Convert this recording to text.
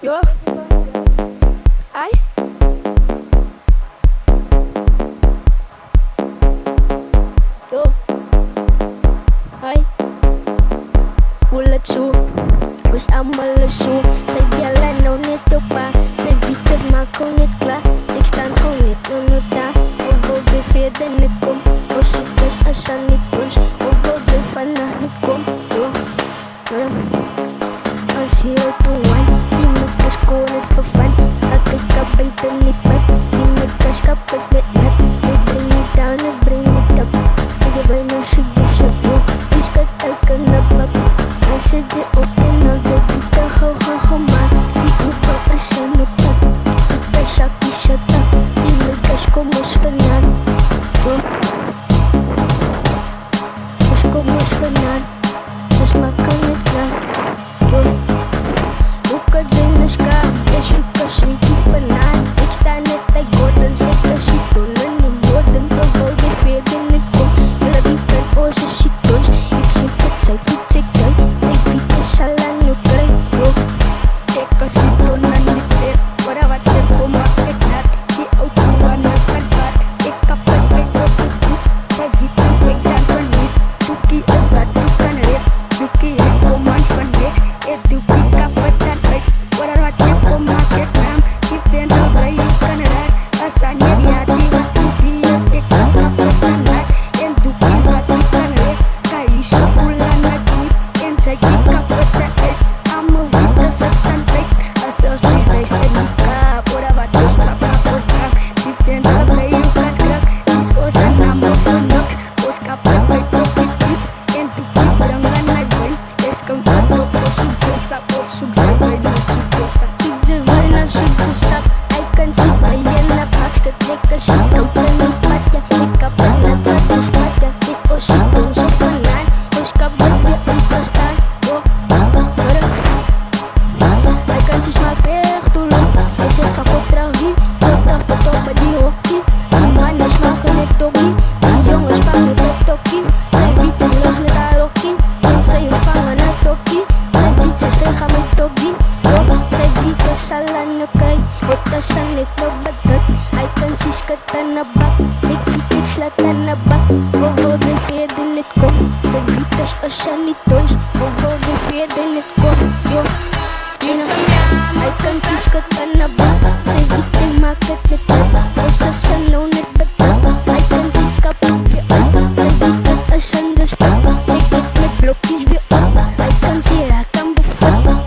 Yo. Ai. Yo. Ai. Bulat su. Bus amal su. Zij bellen nou net op haar. Zij wiekers maken niet klaar. Ik sta gewoon niet onder daar. Hoeveel ze verder niet komt. Als zoek is als ze niet komt. Hoeveel ze vandaag niet komt. Yo. Als je het doet, die moet dus gewoon het vervan. Dat ik kan beter niet met. Die moet dus kapot met net. Ik bring it down, ik bring it up. En je bent een zoek, dus je doet. Die schat elke nap. Hij zet je op en als je doet de ho maar. Die opa is zo met dat. Super zakkie shut up. Die moet dus kom eens vandaan. Dus kom eens vandaan. Dus maak kan niet klaar. Bukan jenis kak, dia suka sweetie fanaan. Ik sta net like golden, zeker sitolen in Jordan. Terwijl de verder niet komt, jullie weten onze shitons. Ik zie fit, zij fiets, ik zij fiets, salah nu krijg. Yo, ik kan sitolen niet meer, maar wat ik kom maak ik dat. Die auto aan het zakbad, ik kapot, ik op het goed. Zij fiets, ik dans zo niet. Doekie als wat, doe kan rip. Doekie, ik kom aan van niks. Ik doekie kapot. Asalnya di hati waktu bias ikat apa sangat. En duki hati sangat. Kaisa pulang lagi. En jagi kapetan. Amo vida sesantai. Asosis guys ternika. Ora batus kapapos kram. Defend the play you catch crack. Is osan namo funok. Os kapat by profit beats. En duki berangan naik boy. Es kau tahu posuk sa posuk sa by posuk sa. Sugje varna sugje sa. I can see by yellow. Lekker shit, kan pelipat ya. Ik kapot na gratis patya. Ik osipon so fanaan. Os kabot ya ipastaan. Yo, I can see smaak weer tulong. Hij zegt van kop trouwie. Tot op die hockey. Die mannen smaken net tokkie. Die jongens vangen net tokkie. Zij bieten lucht met haar rokkie. En zij vangen net tokkie. Zij biedt ze zeggen met tokkie. Zij bieten salah na krijg. Wat als ze niet nog bedat. Hij kan zien schatten naar bak. Ik slaat naar bak. Hoeveel ze verder niet komt. Zij biedt als ze niet dons. Hoeveel ze verder niet komt. Yo. Hij kan zien schatten naar bak. Zij biedt en maakt het niet op. Als ze nou net bedat. Hij kan zien kapot weer op. Zij biedt het als ze dus pak. Ik met blokjes weer op. Hij kan zien raken bevat.